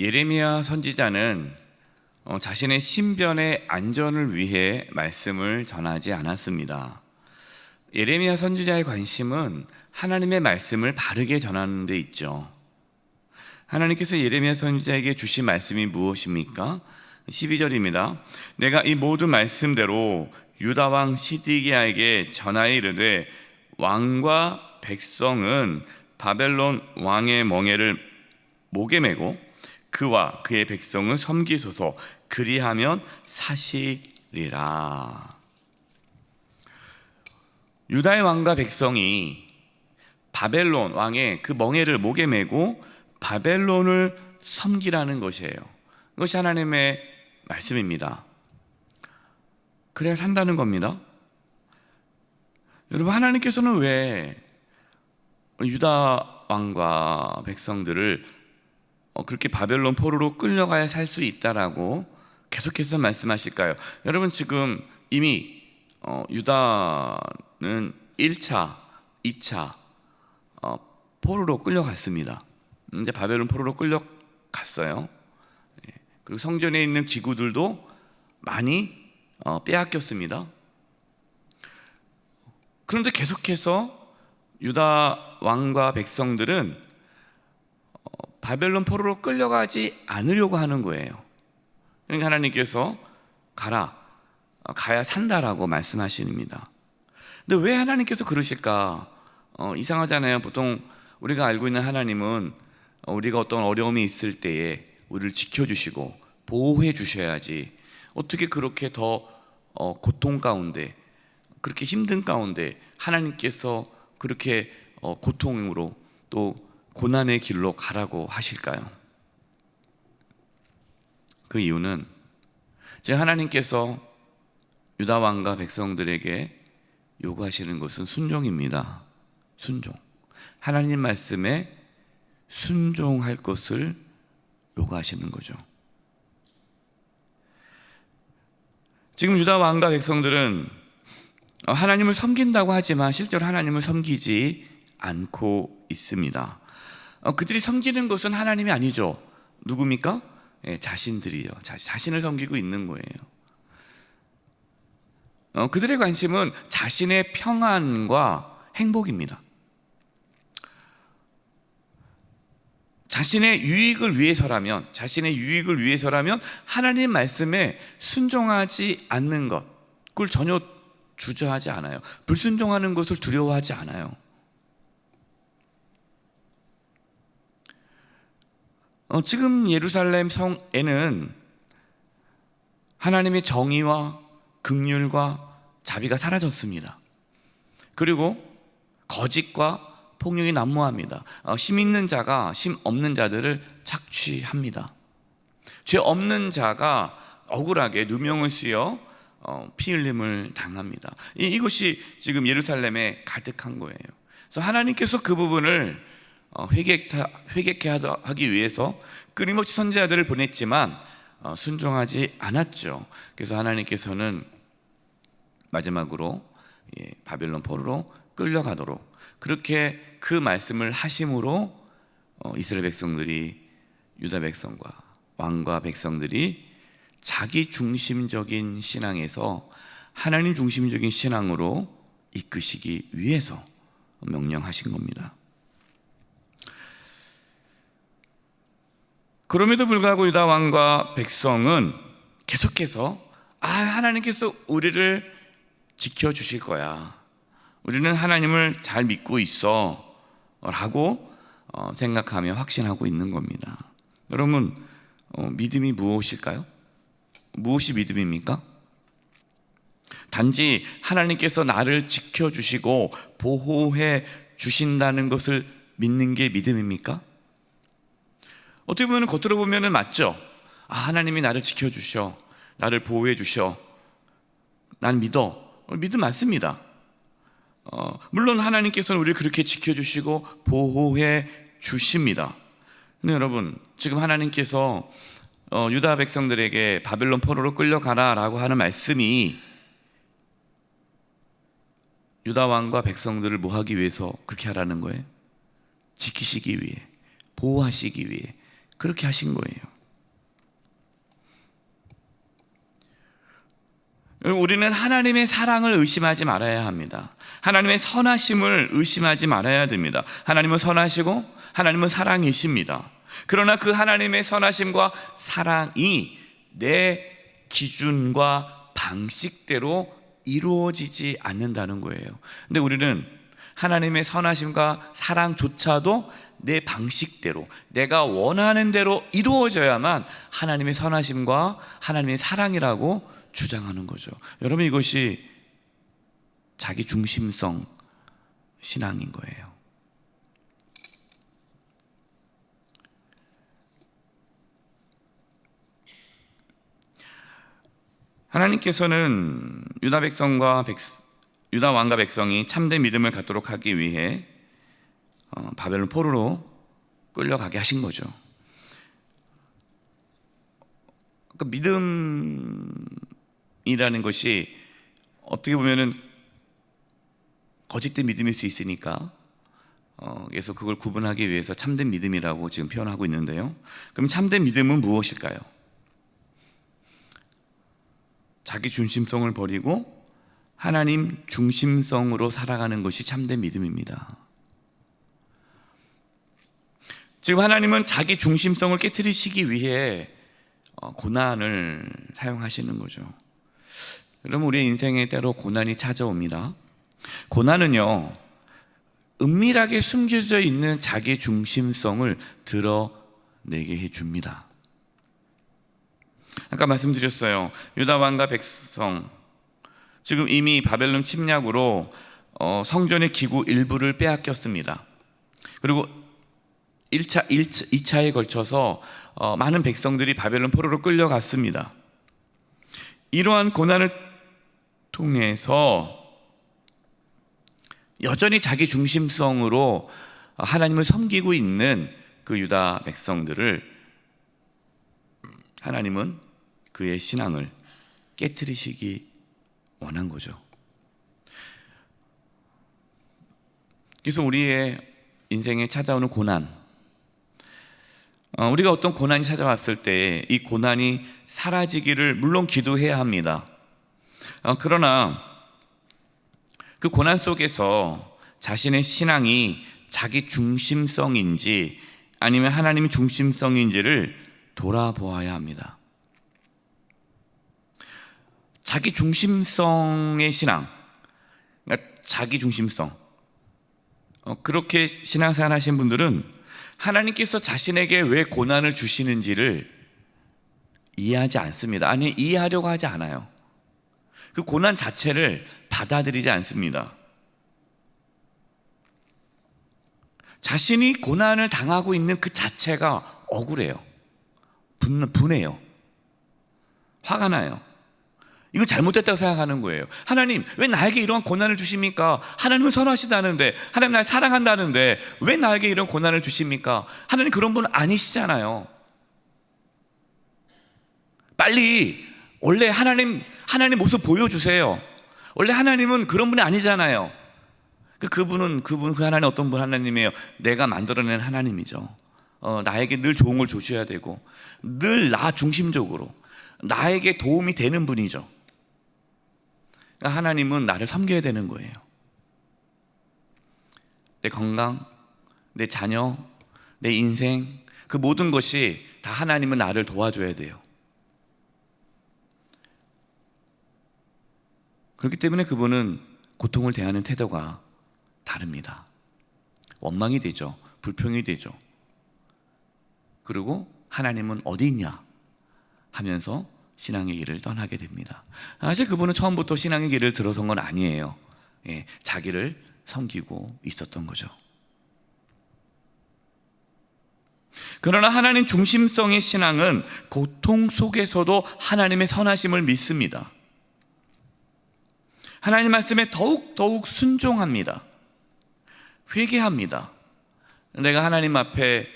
예레미야 선지자는 자신의 신변의 안전을 위해 말씀을 전하지 않았습니다. 예레미야 선지자의 관심은 하나님의 말씀을 바르게 전하는 데 있죠. 하나님께서 예레미야 선지자에게 주신 말씀이 무엇입니까? 12절입니다. 내가 이 모든 말씀대로 유다 왕 시드기야에게 전하여 이르되 왕과 백성은 바벨론 왕의 멍에를 목에 메고 그와 그의 백성을 섬기소서. 그리하면 사시리라. 유다의 왕과 백성이 바벨론 왕의 그 멍에를 목에 메고 바벨론을 섬기라는 것이에요. 이것이 하나님의 말씀입니다. 그래야 산다는 겁니다. 여러분, 하나님께서는 왜 유다 왕과 백성들을 그렇게 바벨론 포로로 끌려가야 살 수 있다라고 계속해서 말씀하실까요? 여러분, 지금 이미 유다는 1차, 2차 포로로 끌려갔습니다. 이제 바벨론 포로로 끌려갔어요. 그리고 성전에 있는 기구들도 많이 빼앗겼습니다. 그런데 계속해서 유다 왕과 백성들은 바벨론 포로로 끌려가지 않으려고 하는 거예요. 그러니까 하나님께서 가야 산다라고 말씀하십니다. 근데 왜 하나님께서 그러실까? 이상하잖아요. 보통 우리가 알고 있는 하나님은 우리가 어떤 어려움이 있을 때에 우리를 지켜주시고 보호해 주셔야지, 어떻게 그렇게 더 고통 가운데, 그렇게 힘든 가운데 하나님께서 그렇게 고통으로 또 고난의 길로 가라고 하실까요? 그 이유는 하나님께서 유다 왕과 백성들에게 요구하시는 것은 순종입니다. 순종. 하나님 말씀에 순종할 것을 요구하시는 거죠. 지금 유다 왕과 백성들은 하나님을 섬긴다고 하지만 실제로 하나님을 섬기지 않고 있습니다. 그들이 섬기는 것은 하나님이 아니죠. 누굽니까? 자신들이요. 자신을 섬기고 있는 거예요. 그들의 관심은 자신의 평안과 행복입니다. 자신의 유익을 위해서라면 하나님 말씀에 순종하지 않는 것, 그걸 전혀 주저하지 않아요. 불순종하는 것을 두려워하지 않아요. 지금 예루살렘 성에는 하나님의 정의와 긍휼과 자비가 사라졌습니다. 그리고 거짓과 폭력이 난무합니다. 힘 있는 자가 힘 없는 자들을 착취합니다. 죄 없는 자가 억울하게 누명을 씌어 피 흘림을 당합니다. 이것이 지금 예루살렘에 가득한 거예요. 그래서 하나님께서 그 부분을 회개케 하기 위해서 끊임없이 선지자들을 보냈지만 순종하지 않았죠. 그래서 하나님께서는 마지막으로 바벨론 포로로 끌려가도록 그렇게 그 말씀을 하심으로 이스라엘 백성들이, 유다 백성과 왕과 백성들이 자기 중심적인 신앙에서 하나님 중심적인 신앙으로 이끄시기 위해서 명령하신 겁니다. 그럼에도 불구하고 유다 왕과 백성은 계속해서 하나님께서 우리를 지켜주실 거야, 우리는 하나님을 잘 믿고 있어 라고 생각하며 확신하고 있는 겁니다. 여러분, 믿음이 무엇일까요? 무엇이 믿음입니까? 단지 하나님께서 나를 지켜주시고 보호해 주신다는 것을 믿는 게 믿음입니까? 어떻게 보면 겉으로 보면 맞죠. 하나님이 나를 지켜주셔, 나를 보호해 주셔, 난 믿어. 믿음 맞습니다. 물론 하나님께서는 우리를 그렇게 지켜주시고 보호해 주십니다. 근데 여러분, 지금 하나님께서 유다 백성들에게 바벨론 포로로 끌려가라 라고 하는 말씀이 유다 왕과 백성들을 뭐 하기 위해서 그렇게 하라는 거예요? 지키시기 위해, 보호하시기 위해 그렇게 하신 거예요. 우리는 하나님의 사랑을 의심하지 말아야 합니다. 하나님의 선하심을 의심하지 말아야 됩니다. 하나님은 선하시고 하나님은 사랑이십니다. 그러나 그 하나님의 선하심과 사랑이 내 기준과 방식대로 이루어지지 않는다는 거예요. 근데 우리는 하나님의 선하심과 사랑조차도 내 방식대로, 내가 원하는 대로 이루어져야만 하나님의 선하심과 하나님의 사랑이라고 주장하는 거죠. 여러분, 이것이 자기 중심성 신앙인 거예요. 하나님께서는 유다 왕과 백성이 참된 믿음을 갖도록 하기 위해 바벨론 포로로 끌려가게 하신 거죠. 그러니까 믿음이라는 것이 어떻게 보면은 거짓된 믿음일 수 있으니까 그래서 그걸 구분하기 위해서 참된 믿음이라고 지금 표현하고 있는데요. 그럼 참된 믿음은 무엇일까요? 자기 중심성을 버리고 하나님 중심성으로 살아가는 것이 참된 믿음입니다. 지금 하나님은 자기 중심성을 깨트리시기 위해 고난을 사용하시는 거죠. 여러분, 우리의 인생에 때로 고난이 찾아옵니다. 고난은요, 은밀하게 숨겨져 있는 자기 중심성을 드러내게 해줍니다. 아까 말씀드렸어요. 유다 왕과 백성, 지금 이미 바벨론 침략으로 성전의 기구 일부를 빼앗겼습니다. 그리고 2차에 걸쳐서 많은 백성들이 바벨론 포로로 끌려갔습니다. 이러한 고난을 통해서 여전히 자기 중심성으로 하나님을 섬기고 있는 그 유다 백성들을 하나님은 그의 신앙을 깨트리시기 원한 거죠. 그래서 우리의 인생에 찾아오는 고난, 우리가 어떤 고난이 찾아왔을 때 이 고난이 사라지기를 물론 기도해야 합니다. 그러나 그 고난 속에서 자신의 신앙이 자기 중심성인지 아니면 하나님 중심성인지를 돌아보아야 합니다. 자기 중심성의 신앙, 그러니까 자기 중심성, 그렇게 신앙생활 하신 분들은 하나님께서 자신에게 왜 고난을 주시는지를 이해하지 않습니다. 아니, 이해하려고 하지 않아요. 그 고난 자체를 받아들이지 않습니다. 자신이 고난을 당하고 있는 그 자체가 억울해요. 분해요. 화가 나요. 이건 잘못됐다고 생각하는 거예요. 하나님, 왜 나에게 이런 고난을 주십니까? 하나님은 선하시다는데, 하나님 날 사랑한다는데 왜 나에게 이런 고난을 주십니까? 하나님 그런 분 아니시잖아요. 빨리 원래 하나님 모습 보여주세요. 원래 하나님은 그런 분이 아니잖아요. 그 하나님 어떤 분 하나님이에요? 내가 만들어낸 하나님이죠. 나에게 늘 좋은 걸 주셔야 되고 늘 나 중심적으로 나에게 도움이 되는 분이죠. 그러니까 하나님은 나를 섬겨야 되는 거예요. 내 건강, 내 자녀, 내 인생, 그 모든 것이 다 하나님은 나를 도와줘야 돼요. 그렇기 때문에 그분은 고통을 대하는 태도가 다릅니다. 원망이 되죠. 불평이 되죠. 그리고 하나님은 어디 있냐 하면서 신앙의 길을 떠나게 됩니다. 사실 그분은 처음부터 신앙의 길을 들어선 건 아니에요. 자기를 섬기고 있었던 거죠. 그러나 하나님 중심성의 신앙은 고통 속에서도 하나님의 선하심을 믿습니다. 하나님 말씀에 더욱 순종합니다. 회개합니다. 내가 하나님 앞에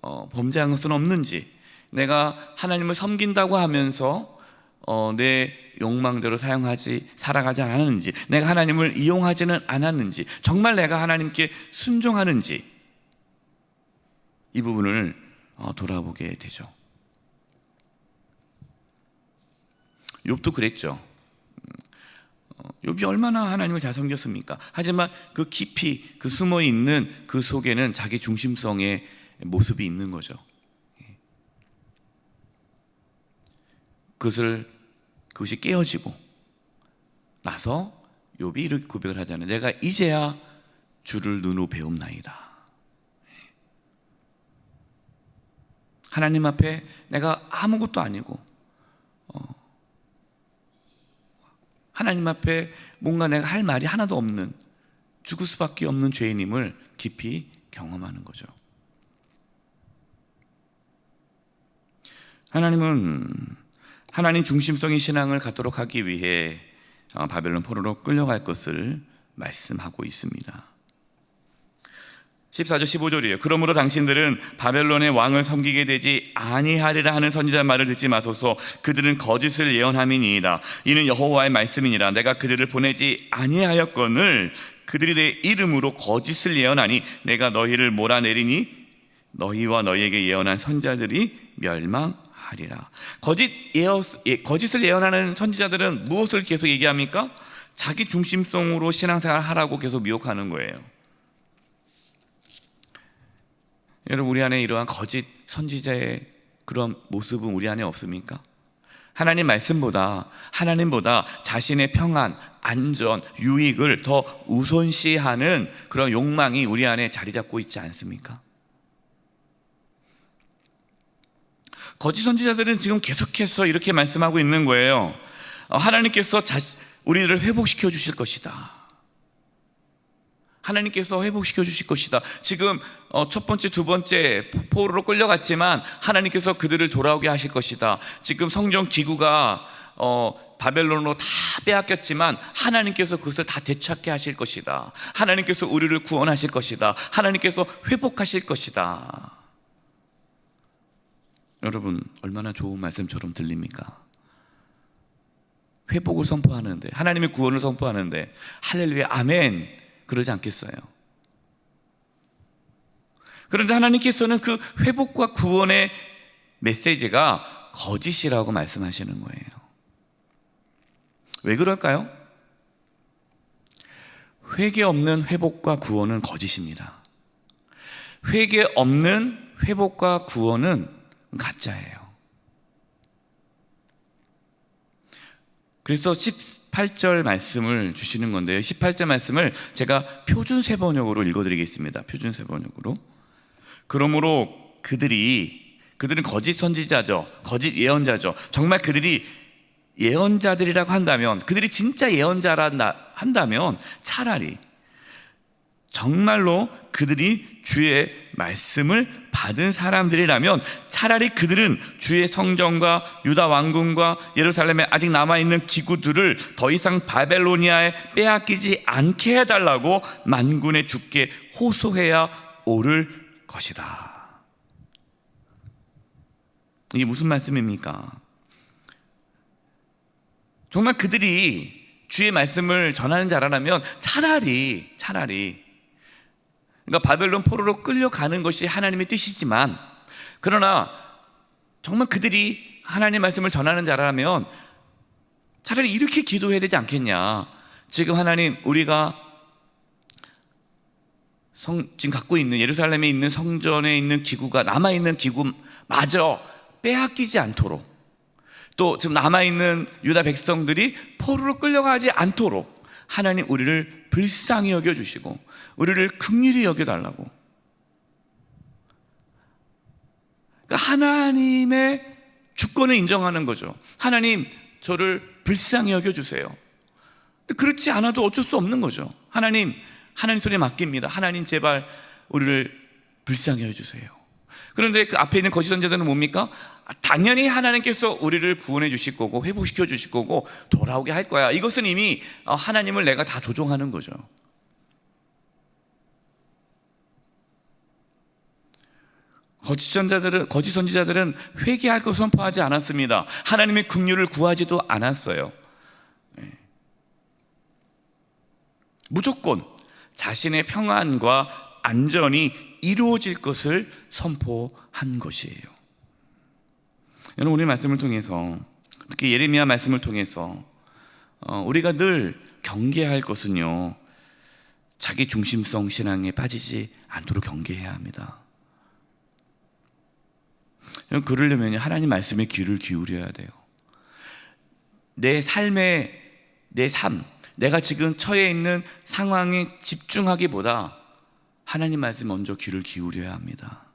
범죄한 것은 없는지, 내가 하나님을 섬긴다고 하면서 내 욕망대로 살아가지 않았는지, 내가 하나님을 이용하지는 않았는지, 정말 내가 하나님께 순종하는지, 이 부분을 돌아보게 되죠. 욥도 그랬죠. 욥이 얼마나 하나님을 잘 섬겼습니까? 하지만 그 깊이 그 숨어 있는 그 속에는 자기 중심성의 모습이 있는 거죠. 그것이 깨어지고 나서 욥이 이렇게 고백을 하잖아요. 내가 이제야 주를 눈으로 배움나이다. 하나님 앞에 내가 아무것도 아니고 하나님 앞에 뭔가 내가 할 말이 하나도 없는, 죽을 수밖에 없는 죄인임을 깊이 경험하는 거죠. 하나님은 하나님 중심성의 신앙을 갖도록 하기 위해 바벨론 포로로 끌려갈 것을 말씀하고 있습니다. 14절 15절이에요. 그러므로 당신들은 바벨론의 왕을 섬기게 되지 아니하리라 하는 선지자 말을 듣지 마소서. 그들은 거짓을 예언함이니이다. 이는 여호와의 말씀이니라. 내가 그들을 보내지 아니하였거늘 그들이 내 이름으로 거짓을 예언하니 내가 너희를 몰아내리니 너희와 너희에게 예언한 선지자들이 멸망하리라. 거짓을 예언하는 선지자들은 무엇을 계속 얘기합니까? 자기 중심성으로 신앙생활을 하라고 계속 미혹하는 거예요. 여러분, 우리 안에 이러한 거짓 선지자의 그런 모습은 우리 안에 없습니까? 하나님보다 자신의 평안, 안전, 유익을 더 우선시하는 그런 욕망이 우리 안에 자리 잡고 있지 않습니까? 거짓 선지자들은 지금 계속해서 이렇게 말씀하고 있는 거예요. 하나님께서 우리를 회복시켜 주실 것이다. 하나님께서 회복시켜 주실 것이다. 지금 첫 번째, 두 번째 포로로 끌려갔지만 하나님께서 그들을 돌아오게 하실 것이다. 지금 성전 기구가 바벨론으로 다 빼앗겼지만 하나님께서 그것을 다 되찾게 하실 것이다. 하나님께서 우리를 구원하실 것이다. 하나님께서 회복하실 것이다. 여러분, 얼마나 좋은 말씀처럼 들립니까? 회복을 선포하는데, 하나님의 구원을 선포하는데 할렐루야 아멘 그러지 않겠어요? 그런데 하나님께서는 그 회복과 구원의 메시지가 거짓이라고 말씀하시는 거예요. 왜 그럴까요? 회개 없는 회복과 구원은 거짓입니다. 회개 없는 회복과 구원은 가짜예요. 그래서 18절 말씀을 주시는 건데요, 18절 말씀을 제가 표준 세번역으로 읽어드리겠습니다. 표준 세번역으로. 그러므로 그들은 거짓 선지자죠, 거짓 예언자죠. 정말 그들이 예언자들이라고 한다면, 그들이 진짜 예언자라 한다면 차라리 정말로 그들이 주의 말씀을 받은 사람들이라면 차라리 그들은 주의 성전과 유다 왕궁과 예루살렘에 아직 남아있는 기구들을 더 이상 바벨로니아에 빼앗기지 않게 해달라고 만군의 주께 호소해야 옳을 것이다. 이게 무슨 말씀입니까? 정말 그들이 주의 말씀을 전하는 자라면 차라리 그러니까 바벨론 포로로 끌려가는 것이 하나님의 뜻이지만, 그러나 정말 그들이 하나님의 말씀을 전하는 자라면 차라리 이렇게 기도해야 되지 않겠냐. 지금 하나님, 우리가 지금 갖고 있는 예루살렘에 있는 성전에 있는 기구가, 남아있는 기구마저 빼앗기지 않도록, 또 지금 남아있는 유다 백성들이 포로로 끌려가지 않도록 하나님 우리를 불쌍히 여겨주시고 우리를 긍휼히 여겨달라고. 그러니까 하나님의 주권을 인정하는 거죠. 하나님, 저를 불쌍히 여겨주세요. 그렇지 않아도 어쩔 수 없는 거죠. 하나님 손에 맡깁니다. 하나님 제발 우리를 불쌍히 여겨주세요. 그런데 그 앞에 있는 거짓 선지자들은 뭡니까? 당연히 하나님께서 우리를 구원해 주실 거고 회복시켜 주실 거고 돌아오게 할 거야. 이것은 이미 하나님을 내가 다 조종하는 거죠. 거짓 선지자들은 회개할 것을 선포하지 않았습니다. 하나님의 긍휼을 구하지도 않았어요. 무조건 자신의 평안과 안전이 이루어질 것을 선포한 것이에요. 여러분, 우리 말씀을 통해서, 특히 예레미야 말씀을 통해서 우리가 늘 경계할 것은요, 자기 중심성 신앙에 빠지지 않도록 경계해야 합니다. 그러려면 하나님 말씀에 귀를 기울여야 돼요. 내 삶에, 내가 지금 처해 있는 상황에 집중하기보다 하나님 말씀 먼저 귀를 기울여야 합니다.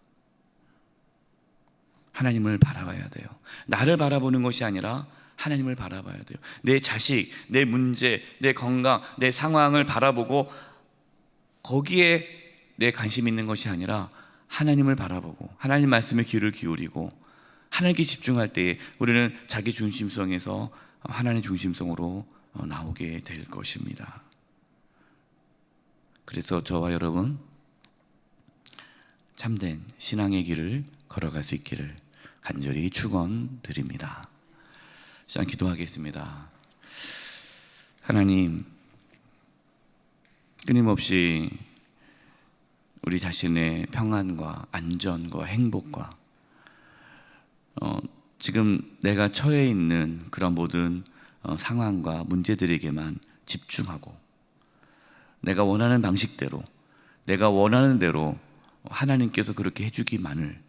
하나님을 바라봐야 돼요. 나를 바라보는 것이 아니라 하나님을 바라봐야 돼요. 내 자식, 내 문제, 내 건강, 내 상황을 바라보고 거기에 내 관심 있는 것이 아니라 하나님을 바라보고 하나님 말씀에 귀를 기울이고 하나님께 집중할 때에 우리는 자기 중심성에서 하나님 중심성으로 나오게 될 것입니다. 그래서 저와 여러분 참된 신앙의 길을 걸어갈 수 있기를 간절히 축원드립니다. 시간 기도하겠습니다. 하나님, 끊임없이 우리 자신의 평안과 안전과 행복과 지금 내가 처해 있는 그런 모든 상황과 문제들에게만 집중하고 내가 원하는 방식대로, 내가 원하는 대로 하나님께서 그렇게 해주기만을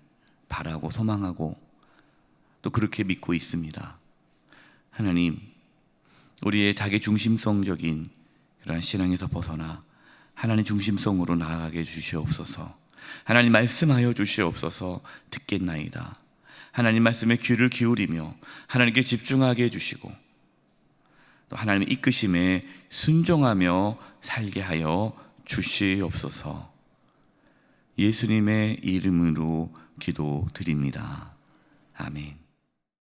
바라고 소망하고 또 그렇게 믿고 있습니다. 하나님, 우리의 자기 중심성적인 그런 신앙에서 벗어나 하나님 중심성으로 나아가게 주시옵소서. 하나님 말씀하여 주시옵소서. 듣겠나이다. 하나님 말씀에 귀를 기울이며 하나님께 집중하게 해주시고 또 하나님의 이끄심에 순종하며 살게 하여 주시옵소서. 예수님의 이름으로 기도드립니다. 아멘.